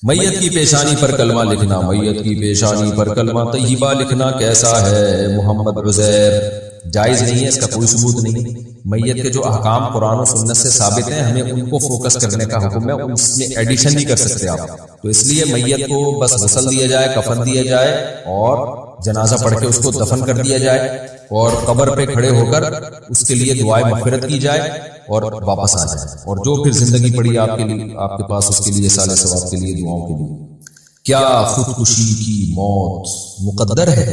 میت کی پیشانی پر کلمہ لکھنا، میت کی پیشانی پر کلمہ طیبہ لکھنا کیسا ہے؟ محمد عزیر، جائز نہیں ہے، اس کا کوئی ثبوت نہیں۔ میت کے جو احکام قرآن و سنت سے ثابت ہیں ہمیں ان کو فوکس کرنے کا حکم ہے، اس میں ایڈیشن نہیں کر سکتے آپ۔ تو اس لیے میت کو بس غسل دیا جائے، کفن دیا جائے اور جنازہ پڑھ کے اس کو دفن کر دیا جائے اور قبر پہ کھڑے ہو کر اس کے لیے دعائے مغفرت کی جائے اور واپس آ جائے، اور جو پھر زندگی پڑی آپ کے لیے، آپ کے پاس، اس کے لیے سال ثواب کے لیے، دعاؤں کے لیے۔ کیا خودکشی کی موت مقدر ہے؟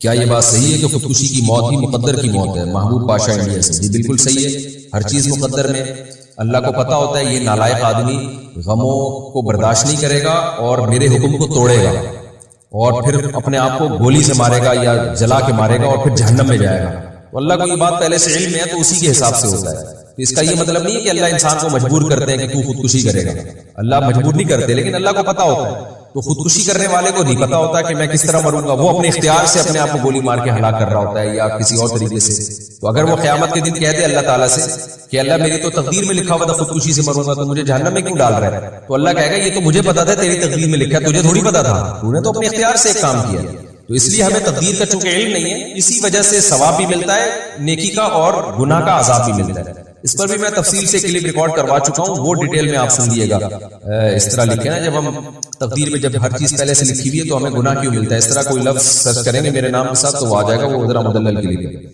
کیا یہ بات صحیح ہے کہ خودکشی کی موت ہی مقدر کی موت ہے؟ محبوب پاشا انڈیا سے۔ جی بالکل صحیح ہے، ہر چیز مقدر میں۔ اللہ کو پتا ہوتا ہے یہ نالائق آدمی غموں کو برداشت نہیں کرے گا اور میرے حکم کو توڑے گا اور پھر اپنے آپ کو گولی سے مارے گا یا جلا کے مارے گا اور پھر جہنم میں جائے گا۔ تو اللہ کو یہ بات پہلے سے علم ہے تو اسی کے حساب سے ہوتا ہے۔ تو اس کا یہ مطلب نہیں ہے کہ اللہ انسان کو مجبور کرتے ہیں کہ تو خودکشی کرے گا، اللہ مجبور نہیں کرتے، لیکن اللہ کو پتا ہوتا ہے۔ تو خودکشی کرنے والے کو نہیں پتا ہوتا کہ میں کس طرح مروں گا، وہ اپنے اختیار سے اپنے آپ کو گولی مار کے ہلاک کر رہا ہوتا ہے یا کسی اور طریقے سے۔ تو اگر وہ قیامت کے دن کہہ دے اللہ تعالیٰ سے کہ اللہ میری تو تقدیر میں لکھا ہوا تھا خودکشی سے مروں گا، تو مجھے جہنم میں کیوں ڈال رہا ہے؟ تو اللہ کہے گا یہ تو مجھے پتا تھا، تیری تقدیر میں لکھا ہے، تجھے تھوڑی پتا تھا، تو نے تو اپنے اختیار سے ایک کام کیا۔ تو اس لیے ہمیں تقدیر کا چونکہ علم نہیں ہے، اسی وجہ سے ثواب بھی ملتا ہے نیکی کا اور گناہ کا عذاب بھی ملتا ہے۔ اس پر بھی میں تفصیل سے کلپ ریکارڈ کروا چکا ہوں، وہ ڈیٹیل میں آپ سن لیے گا۔ اس طرح لکھے نا، جب ہم تقدیر میں جب ہر چیز پہلے سے لکھی ہوئی ہے تو ہمیں گناہ کیوں ملتا ہے؟ اس طرح کوئی لفظ سرچ کریں گے میرے نام کے ساتھ تو وہ آ جائے گا، وہ ذرا مدلل کلپ ہے۔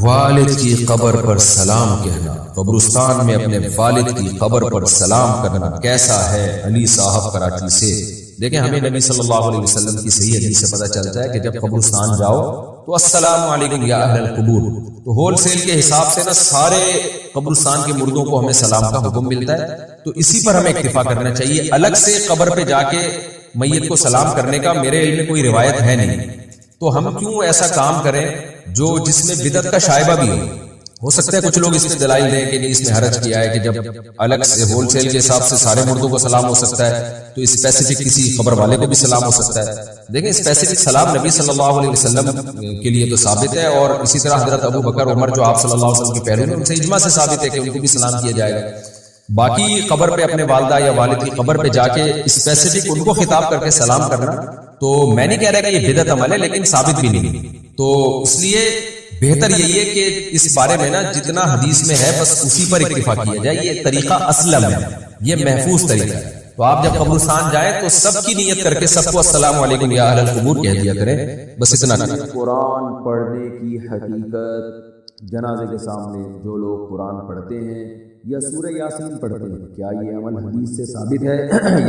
والد کی قبر پر سلام کہنا، قبرستان میں اپنے والد کی قبر پر سلام کرنا کیسا ہے؟ علی صاحب کراچی سے۔ دیکھیں ہمیں نبی صلی اللہ علیہ وسلم کی صحیح حدیث سے پتہ چلتا ہے کہ جب قبرستان جاؤ تو السلام علیکم یا اہل القبور، تو ہول سیل کے حساب سے نا سارے قبرستان کے مردوں کو ہمیں سلام کا حکم ملتا ہے۔ تو اسی پر ہمیں اکتفا کرنا چاہیے، الگ سے قبر پہ جا کے میت کو سلام کرنے کا میرے علم میں کوئی روایت ہے نہیں۔ تو ہم کیوں ایسا کام کریں جو جس میں بدعت کا شائبہ بھی ہو سکتا ہے کچھ لوگ اس میں دلائل دیں کہ نہیں اس میں حرج کیا ہے کہ جب الگ سے ہول سیل کے حساب سے سارے مردوں کو سلام ہو سکتا ہے تو اسپیسیفک کسی قبر والے کو بھی سلام ہو سکتا ہے۔ دیکھیں اسپیسیفک سلام نبی صلی اللہ علیہ وسلم کے لیے تو ثابت ہے، اور اسی طرح حضرت ابو بکر عمر جو آپ صلی اللہ علیہ وسلم کے پیرو ہیں ان سے اجماع سے ثابت ہے کہ ان کو بھی سلام کیا جائے گا۔ باقی قبر پہ اپنے والدہ یا والد کی قبر پہ جا کے اسپیسیفک ان کو خطاب کر کے سلام کرنا، تو میں نہیں کہہ رہا کہ یہ بدعت عمل ہے لیکن ثابت بھی نہیں۔ تو اس لیے بہتر یہی ہے کہ اس بارے میں نا جتنا حدیث میں ہے بس اسی پر اکتفا کیا جائے، یہ طریقہ اسلم ہے، یہ محفوظ طریقہ ہے۔ تو آپ جب قبرستان جائیں تو سب کی نیت کر کے سب کو السلام علیکم یا اہل القبور کہہ دیا کریں، بس اتنا۔ قرآن پڑھنے کی حقیقت، جنازے کے سامنے جو لوگ قرآن پڑھتے ہیں یا سورہ یاسین پڑھتے ہیں، کیا یہ عمل حدیث سے ثابت ہے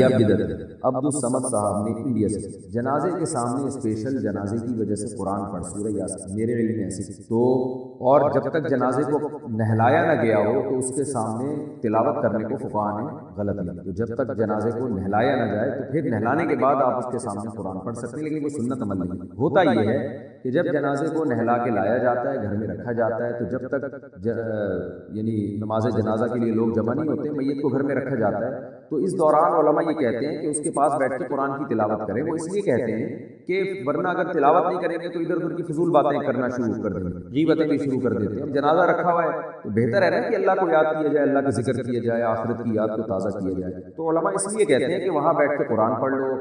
یا بدعت ہے؟ عبدالصمد صاحب نے انڈیا سے۔ جنازے کے سامنے اسپیشل جنازے کی وجہ سے قرآن پڑھ سورہ یاسین، میرے علم میں ایسے تو، اور جب تک جنازے کو نہلایا نہ گیا ہو تو اس کے سامنے تلاوت کرنے کو فقہاء نے غلط لیا۔ تو جب تک جنازے کو نہلایا نہ جائے تو پھر نہلانے کے بعد آپ اس کے سامنے قرآن پڑھ سکتے ہیں، لیکن وہ سنت عمل نہیں۔ ہوتا یہ ہے کہ جب جنازے کو نہلا کے لایا جاتا ہے، گھر میں رکھا جاتا ہے، تو جب تک یعنی نماز جنازہ کے لیے لوگ جمع نہیں ہوتے، میت کو گھر میں رکھا جاتا ہے، تو اس دوران علماء یہ کہتے ہیں کہ اس کے پاس بیٹھ کے قرآن کی تلاوت کریں۔ وہ اس لیے کہتے ہیں کہ ورنہ اگر تلاوت نہیں کریں گے تو ادھر ادھر کی فضول باتیں کرنا شروع کر دیں گے، غیبتیں بھی شروع کر دیتے ہیں۔ اب جنازہ رکھا ہوا ہے تو بہتر ہے نا کہ اللہ کو یاد کیا جائے، اللہ کا ذکر کیا جائے، آخرت کی یاد کو تازہ کیا جائے۔ تو علماء اس لیے کہتے ہیں کہ وہاں بیٹھ کے قرآن پڑھ لو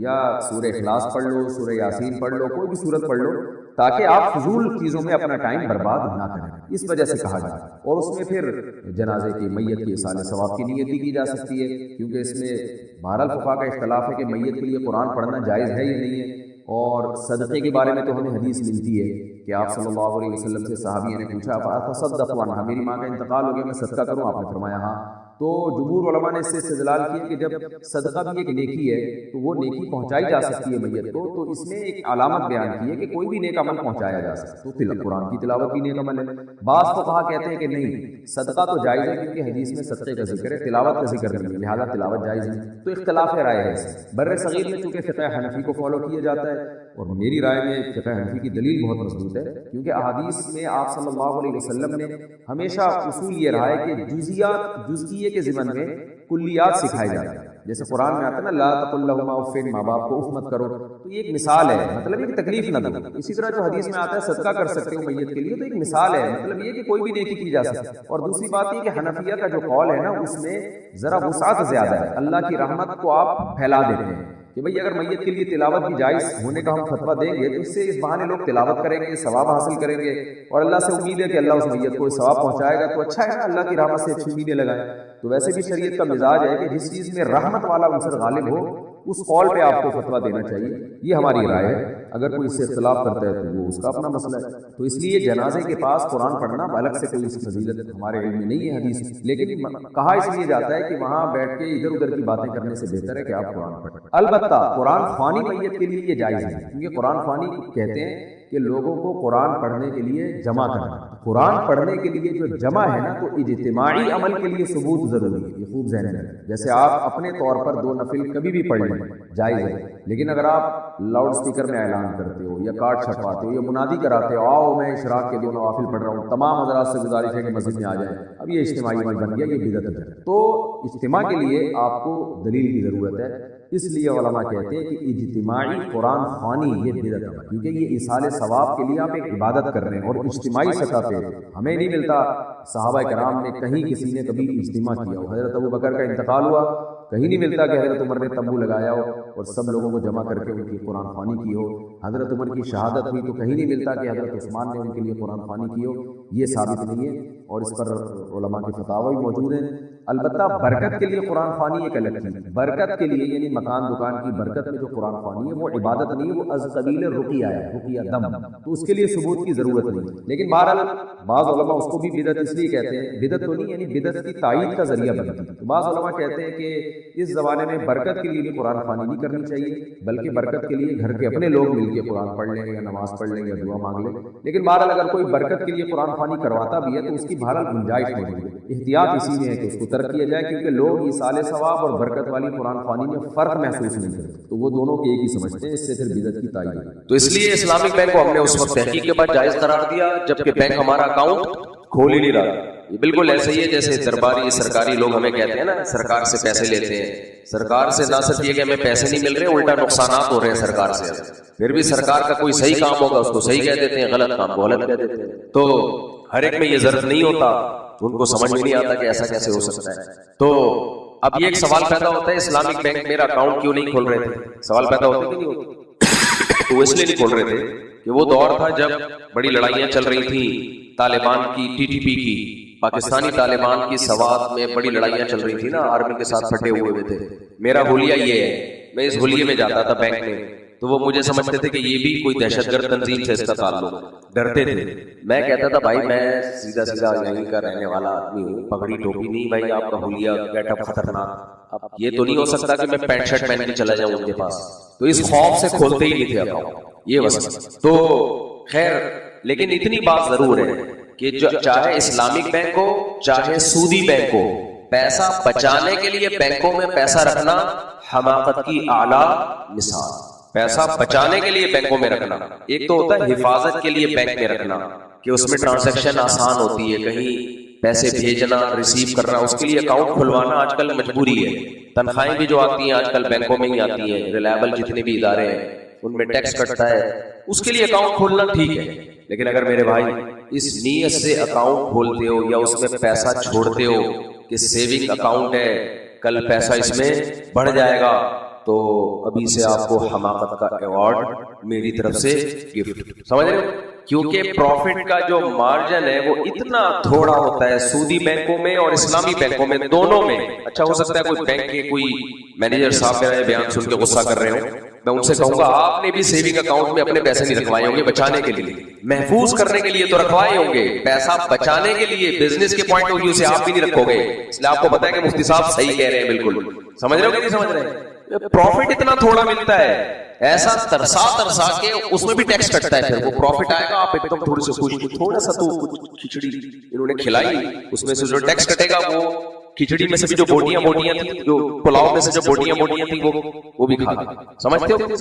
یا سورہ اخلاص پڑھ لو، سورہ یاسین پڑھ لو، کوئی بھی سورت پڑھ لو، تاکہ آپ فضول چیزوں میں اپنا ٹائم برباد نہ کریں، اس وجہ سے کہا جائے۔ اور اس میں پھر جنازے کی میت کے ایصال ثواب کی نیت بھی کی جا سکتی ہے، کیونکہ اس میں بہرحال فقہاء کا اختلاف ہے کہ میت کے لیے قرآن پڑھنا جائز ہے یا نہیں ہے۔ اور صدقے کے بارے میں تو ہمیں حدیث ملتی ہے کہ آپ صلی اللہ علیہ وسلم سے صحابی نے پوچھا فَأَتَصَدَّقُ عَنْهَا، میری ماں کا انتقال ہو گیا میں صدقہ کروں؟ آپ نے فرمایا ہاں۔ تو جمہور علماء نے اس سے استدلال کیا کہ جب صدقہ بھی ایک نیکی ہے تو وہ نیکی پہنچائی جا سکتی ہے میت کو، تو اس میں ایک علامت بیان کی ہے کہ کوئی بھی نیک عمل پہنچایا جا سکتا ہے، تو قرآن کی تلاوت بھی نیک عمل ہے۔ بعض فقہاء کہتے ہیں کہ نہیں، صدقہ تو جائز ہے کیونکہ حدیث میں صدقے کا ذکر ہے، تلاوت کا ذکر نہیں ہے، لہٰذا تلاوت جائز ہے۔ تو اختلاف رائے ہے اس بر صغیر میں، چونکہ فقہ حنفی کو فالو کیا جاتا ہے، اور میری رائے میں فقہ حنفی کی دلیل بہت مضبوط ہے، کیونکہ احادیث میں آپ صلی اللہ علیہ وسلم نے ہمیشہ اصول یہ رہا ہے کہ جزئیات، جزئیے کے ضمن میں کلیات سکھائے جاتے ہیں. جیسے قرآن میں آتا ہے نا لا تقل لہما اف، ماں باپ کو اف مت کرو، تو یہ ایک مثال ہے، مطلب یہ تکلیف نہ دو. اسی طرح جو حدیث میں آتا ہے صدقہ کر سکتے ہو میت کے لیے، تو ایک مثال ہے، مطلب یہ کہ کوئی بھی نیکی کی جا سکتی ہے. اور دوسری بات یہ کہ حنفیہ کا جو قول ہے نا اس میں ذرا وسعت زیادہ ہے، اللہ کی رحمت کو آپ پھیلا دیتے ہیں کہ بھئی اگر میت کے لیے تلاوت بھی جائز ہونے کا ہم فتویٰ دیں گے تو اس سے اس بہانے لوگ تلاوت کریں گے، ثواب حاصل کریں گے، اور اللہ سے امید ہے کہ اللہ اس میت کو ثواب پہنچائے گا، تو اچھا ہے نا، اللہ کی رحمت سے اچھی امیدیں لگائیں. تو ویسے بھی شریعت کا مزاج ہے کہ جس چیز میں رحمت والا عنصر غالب ہو اس قول پہ آپ کو فتویٰ دینا چاہیے. یہ ہماری رائے ہے. اگر کوئی اس سے اختلاف کرتا ہے تو وہ اس کا اپنا مسئلہ ہے. تو اس لیے جنازے کے پاس قرآن پڑھنا الگ سے کوئی اس کی فضیلت ہمارے علم میں نہیں ہے حدیث، لیکن کہا اس لیے جاتا ہے کہ وہاں بیٹھ کے ادھر ادھر کی باتیں کرنے سے بہتر ہے کہ آپ قرآن پڑھیں. البتہ قرآن خوانی میت کے لیے یہ جائز ہے، کیونکہ قرآن خوانی کہتے ہیں کہ لوگوں کو قرآن پڑھنے کے لیے جمع کرنا. قرآن پڑھنے کے لیے جو جمع ہے نا تو اجتماعی عمل کے لیے ثبوت ضروری ہے. یہ خوب ذہن میں رکھیں. جیسے آپ اپنے طور پر 2 نفل کبھی بھی پڑھ لیں جائز ہے، لیکن اگر آپ لاؤڈ اسپیکر میں اعلان کرتے ہو یا کارڈ چھپواتے ہو یا منادی کراتے ہو آؤ میں اشراق کے 2 نوافل پڑھ رہا ہوں، تمام حضرات سے گزارش ہے کہ مسجد میں آ جائیں، اب یہ اجتماعی عمل بن گیا، یہ بدعت ہے. تو اجتماع کے لیے آپ کو دلیل کی ضرورت ہے. اس لیے علماء کہتے ہیں کہ اجتماعی قرآن خوانی یہ بدعت ہے، کیونکہ یہ ایصال ثواب کے لیے آپ ایک عبادت کر رہے ہیں، اور اجتماعی سطح پہ ہمیں نہیں ملتا. صحابہ کرام نے کہیں کسی نے کبھی اجتماع کیا ہو، حضرت ابو بکر کا انتقال ہوا کہیں نہیں ملتا کہ حضرت عمر نے تمبو لگایا ہو اور سب لوگوں کو جمع کر کے ان کی قرآن خوانی کی ہو. حضرت عمر کی شہادت ہوئی تو کہیں نہیں ملتا کہ حضرت عثمان نے ان کے لیے قرآن خوانی کی ہو. یہ ثابت نہیں ہے، اور اس پر علماء کے فتاوی موجود ہیں. البتہ برکت کے لیے قرآن خوانی ایک الگ چیز ہے. برکت کے لیے یعنی مکان دکان کی برکت میں جو قرآن خوانی ہے وہ عبادت نہیں ہے، وہ از قبیل رقیہ ہے، رقیہ دم، تو اس کے لیے ثبوت کی ضرورت نہیں ہے. لیکن بہرحال بعض علماء اس کو بھی بدعت اس لیے کہتے ہیں، بدعت تو نہیں یعنی بدعت کی تائید کا ذریعہ بنتی ہے. تو بعض علماء کہتے ہیں کہ اس زمانے میں برکت کے لیے بھی قرآن خوانی نہیں کرنی چاہیے، بلکہ برکت کے لیے گھر کے اپنے لوگ مل کے قرآن پڑھ لیں یا نماز پڑھ لیں یا دعا مانگ لیں. لیکن بہرحال اگر کوئی برکت کے لیے قرآن خوانی کرواتا بھی ہے تو اس کی بہرحال گنجائش موجود ہے. احتیاط اسی میں ہے کہ اس کو ترک کیا جائے، کیونکہ لوگ ایصال ثواب اور برکت والی قرآن خوانی میں فرق محسوس نہیں کرتے، تو وہ دونوں کے ایک ہی سمجھتے ہیں. اس سے پھر بدعت کی تائید ہے. تو اس لیے اسلامک بینک کو ہم نے اس وقت تحقیق کے بعد جائز قرار دیا جبکہ بینک ہمارا اکاؤنٹ کھول ہی نہیں رہا. یہ بالکل ایسے ہی ہے جیسے درباری سرکاری لوگ ہمیں کہتے ہیں نا سرکار سے پیسے لیتے ہیں. سرکار سے نہ صرف یہ کہ ہمیں پیسے نہیں مل رہے، الٹا نقصانات ہو رہے ہیں سرکار سے. پھر بھی سرکار کا کوئی صحیح کام ہوگا اس کو صحیح کہہ دیتے ہیں، غلط کام کو غلط کہہ دیتے ہیں. تو ہر ایک میں یہ ظرف نہیں ہوتا، تو ان کو سمجھ میں نہیں آتا کہ ایسا کیسے ہو سکتا ہے. تو اب یہ ایک سوال پیدا ہوتا ہے اسلامک بینک میرا اکاؤنٹ کیوں نہیں کھول رہے تھے؟ سوال پیدا ہوتا ہے کہ نہیں ہوتا؟ تو اس لیے نہیں کھول رہے تھے کہ وہ دور تھا جب بڑی لڑائیاں چل رہی تھیں طالبان کی، ٹی ٹی پی کی، پاکستانی طالبان کی سوات میں بڑی لڑائیاں چل رہی تھی نا، آرمی کے ساتھ پھٹے ہوئے تھے. میرا حلیہ یہ ہے، میں اس حلیے میں جاتا تھا بینک میں، تو وہ مجھے سمجھتے تھے کہ یہ بھی کوئی دہشت گرد تنظیم سے اس کا تعلق، ڈرتے تھے. میں کہتا تھا بھائی میں سیدھا سیدھا یہیں کا رہنے والا آدمی ہوں، پگڑی ٹوپی نہیں بھائی، آپ کا حلیہ گیٹ اپ خطرناک. اب یہ تو نہیں ہو سکتا کہ میں پینٹ شرٹ پہن کے چلا جاؤں ان کے پاس، تو اس خوف سے کھولتے ہی نہیں تھے اکاؤنٹ. یہ وجہ تو خیر، لیکن اتنی بات ضرور ہے کہ چاہے اسلامک بینک ہو چاہے سودی بینک ہو، پیسہ بچانے کے لیے بینکوں میں پیسہ رکھنا حماقت کی اعلیٰ مثال. پیسہ بچانے کے لیے بینکوں میں رکھنا، ایک تو ہوتا ہے حفاظت کے لیے بینک میں رکھنا کہ اس میں ٹرانزیکشن آسان ہوتی ہے، کہیں پیسے بھیجنا ریسیو کرنا، اس کے لیے اکاؤنٹ کھلوانا آج کل مجبوری ہے. تنخواہیں بھی جو آتی ہیں آج کل بینکوں میں ہی آتی ہیں، ریلائبل جتنے بھی ادارے ہیں ان میں ٹیکس کٹتا ہے، اس کے لیے اکاؤنٹ کھولنا ٹھیک ہے. لیکن اگر میرے بھائی اس نیت سے اکاؤنٹ کھولتے ہو یا اس میں پیسہ چھوڑتے ہو کہ سیونگ اکاؤنٹ ہے کل پیسہ اس میں بڑھ جائے گا، تو ابھی سے آپ کو حماقت کا ایوارڈ میری طرف سے گفٹ. سمجھ رہے ہو؟ کیونکہ پروفٹ کا جو مارجن ہے وہ اتنا تھوڑا ہوتا ہے سودی بینکوں میں اور اسلامی بینکوں میں، دونوں میں. اچھا ہو سکتا ہے کوئی بینک کے کوئی مینیجر صاحب میرا یہ بیان سن کے غصہ کر رہے ہوں، میں ان سے کہوں گا آپ نے بھی سیونگ اکاؤنٹ میں اپنے پیسے نہیں رکھوائے ہوں گے بچانے کے لیے، محفوظ کرنے کے لیے تو رکھوائے ہوں گے، پیسہ بچانے کے لیے بزنس کے پوائنٹ آف ویو سے آپ بھی نہیں رکھو گے. اس لیے آپ کو پتا ہے کہ مفتی صاحب صحیح کہہ رہے ہیں. بالکل سمجھ رہے ہو کہ نہیں سمجھ رہے ہیں؟ پروفٹ اتنا تھوڑا ملتا ہے، ایسا ترسا کے اس میں بھی ٹیکس کٹتا ہے. پھر وہ پروفٹ آئے گا آپ ایک دم تھوڑی سی خوش، تھوڑا سا تو کھچڑی انہوں نے کھلائی، اس میں سے جو ٹیکس کٹے گا وہ کھچڑی میں سے بھی جو بوٹیاں تھیں، جو پلاؤ میں سے جو بوٹیاں تھیں وہ بھی کھا گئے. سمجھتے ہو؟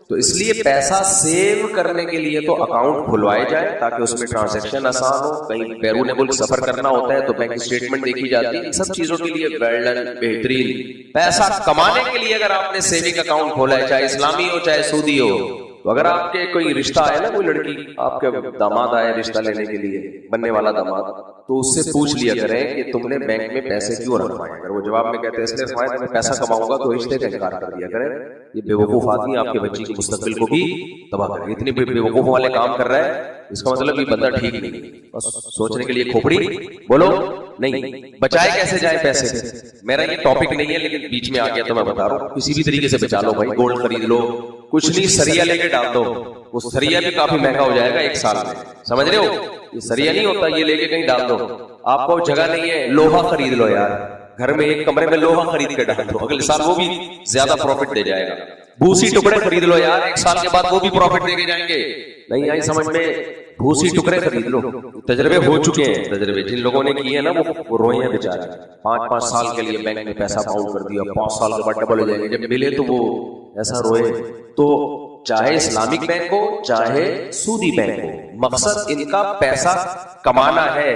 تو اس لیے پیسہ سیو کرنے کے لیے تو اکاؤنٹ کھلوائے جائے تاکہ اس میں ٹرانزیکشن آسان ہو. کہیں بیرون ملک سفر کرنا ہوتا ہے تو بینک اسٹیٹمنٹ دیکھی جاتی ہے. ان سب چیزوں کے لیے ویلڈن بہترین. پیسہ کمانے کے لیے اگر آپ نے سیونگ اکاؤنٹ کھولا ہے، چاہے اسلامی ہو چاہے سودی ہو، تو اگر آپ کے کوئی رشتہ آئے نا، کوئی لڑکی آپ کے داماد آئے رشتہ لینے کے لیے، بننے والا داماد، تو اس سے پوچھ لیا کریں کہ تم نے بینک میں پیسے کیوں رکھوائے. اگر وہ جواب میں کہتے ہیں اس لیے رکھوائے میں پیسہ کماؤں گا، تو رشتے کا انکار کر دیا کریں. یہ بے وقوف آدمی آپ کے بچی کے مستقبل کو بھی تباہ کرے. اتنی بے وقوف والے کام کر رہا ہے، اس کا مطلب یہ بندہ ٹھیک نہیں. بس سوچنے کے لیے کھوپڑی بولو نہیں. بچائے کیسے جائے پیسے؟ میرا یہ ٹاپک نہیں ہے لیکن بیچ میں آ گیا تو میں بتا رہا ہوں. کسی بھی طریقے سے بچا لو بھائی. گولڈ خرید لو، کچھ نہیں سریا لے کے ڈال دو. وہ سریا بھی کافی مہنگا ہو جائے گا ایک سال میں. سمجھ رہے ہو؟ یہ سریا نہیں ہوتا، یہ لے کے کہیں ڈال دو. آپ کو جگہ نہیں ہے، لوہا خرید لو یار. گھر میں ایک کمرے میں لوہا خرید کے ڈال دو، اگلے سال وہ بھی زیادہ پروفٹ دے جائے گا. بھوسی ٹکڑے خرید لو یار، ایک سال کے بعد وہ بھی پروفٹ دے کے جائیں گے. نہیں آئی سمجھ میں؟ بھوسی ٹکڑے خرید لو. تجربے ہو چکے ہیں، تجربے جن لوگوں نے کیے نا وہ روئے ہیں بیچارے. 5 سال کے لیے بینک میں پیسہ پاؤنڈ کر دیا، 5 سال کے بعد ڈبل ہو جائیں گے. جب ملے تو وہ ایسا روئے. تو چاہے اسلامک بینک ہو چاہے سودی بینک ہو، مقصد ان کا پیسہ کمانا ہے،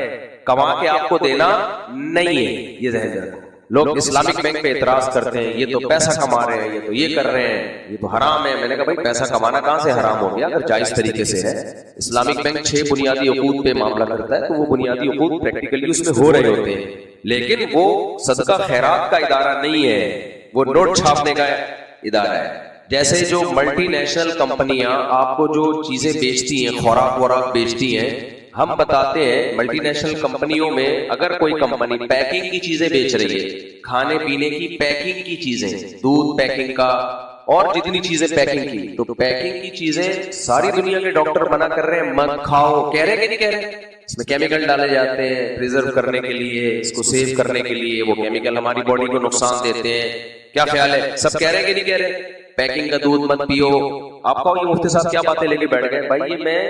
کما کے آپ کو دینا نہیں ہے. یہ ذہن میں رکھو. لوگ اسلامک بینک پہ اعتراض کرتے ہیں، یہ تو پیسہ کما رہے ہیں، یہ تو یہ کر رہے ہیں، یہ تو حرام ہے. میں نے کہا بھائی پیسہ کمانا کہاں سے حرام ہو گیا اگر جائز طریقے سے ہے. اسلامک بینک 6 بنیادی حقوق پہ معاملہ کرتا ہے، تو وہ بنیادی حقوق پریکٹیکلی اس میں ہو رہے ہوتے ہیں. لیکن وہ صدقہ خیرات کا ادارہ نہیں ہے، وہ نوٹ چھاپنے کا ادارہ ہے. جیسے جو ملٹی نیشنل کمپنیاں آپ کو جو چیزیں بیچتی ہیں، خوراک بیچتی ہیں، ہم بتاتے ہیں ملٹی نیشنل کمپنیوں میں اگر کوئی کمپنی پیکنگ کی چیزیں بیچ رہی ہے، کھانے پینے کی پیکنگ کی چیزیں، دودھ پیکنگ کا اور جتنی چیزیں پیکنگ کی، تو پیکنگ کی چیزیں ساری دنیا کے ڈاکٹر منع کر رہے ہیں مت کھاؤ. کہہ رہے کہ نہیں کہہ رہے؟ اس میں کیمیکل ڈالے جاتے ہیں پریزرو کرنے کے لیے، اس کو سیو کرنے کے لیے. وہ کیمیکل ہماری باڈی کو نقصان دیتے ہیں. کیا خیال ہے؟ سب کہہ رہے کہ نہیں کہہ رہے؟ پیکنگ کا دودھ مت پیو. آپ کا یہ مفتی صاحب کیا باتیں لے کے بیٹھ گئے بھائی؟ یہ میں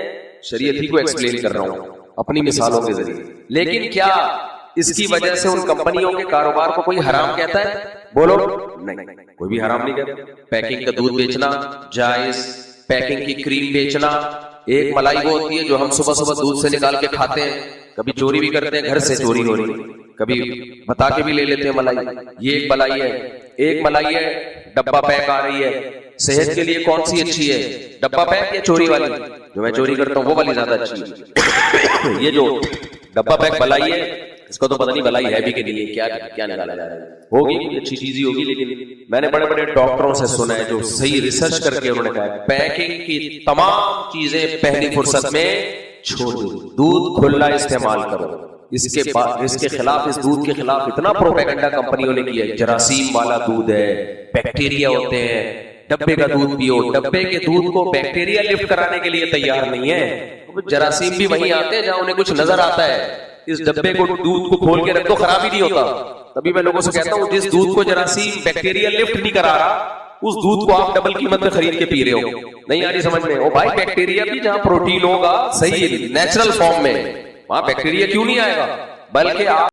شریعت ہی کو ایکسپلین کر رہا ہوں اپنی مثالوں کے ذریعے. لیکن کیا اس کی وجہ سے ان کمپنیوں کے کاروبار کو کوئی حرام کہتا ہے؟ بولو نہیں، کوئی بھی حرام نہیں کہتا. پیکنگ کا دودھ بیچنا جائز، پیکنگ کی کریم بیچنا. ایک ملائی وہ ہوتی ہے جو ہم صبح صبح دودھ سے نکال کے کھاتے ہیں، کبھی چوری بھی کرتے ہیں، گھر سے چوری ہو رہی، کبھی بتا کے بھی لے لیتے ہیں ملائی. یہ ایک ملائی ہے. ایک ملائی ہے ڈبہ پیک آ رہی ہے. صحت کے لیے کون سی اچھی ہے، ڈبہ پیک یا چوری والی؟ جو میں چوری کرتا ہوں وہ والی زیادہ اچھی ہے. یہ جو ڈبہ پیک ملائی ہے، اس کو تو پتہ نہیں بلائی ہے بھی کہ نہیں، کیا نکالا جا رہا ہے. ہوگی کوئی اچھی چیز ہی ہوگی، لیکن میں نے بڑے بڑے ڈاکٹروں سے سنا ہے جو صحیح ریسرچ کر کے انہوں نے کہا پیکنگ کی تمام چیزیں پہلی فرصت میں چھوڑ دو. دودھ کھلا استعمال کرو. اس کے خلاف، اس دودھ کے خلاف اتنا پروپیگنڈا کمپنیوں نے کیا ہے. جراثیم والا دودھ ہے، بیکٹیریا ہوتے ہیں، ڈبے کا دودھ پیو. ڈبے کے دودھ کو بیکٹیریا لفٹ کرانے کے لیے تیار نہیں ہے. جراثیم بھی وہیں آتے ہیں جہاں انہیں کچھ نظر آتا ہے. اس ڈبے کو، دودھ کو کھول کے رکھ دو، خراب ہی نہیں ہوتا. تبھی میں لوگوں سے کہتا ہوں جس دودھ کو جراثیم بیکٹیریا لفٹ نہیں کرا رہا، اس دودھ کو آپ ڈبل قیمت میں خرید کے پی رہے ہو. نہیں آ رہی سمجھ میں؟ او بھائی بیکٹیریا بھی جہاں پروٹین ہوگا صحیح نیچرل فارم میں، وہاں بیکٹیریا کیوں نہیں آئے گا؟ بلکہ آپ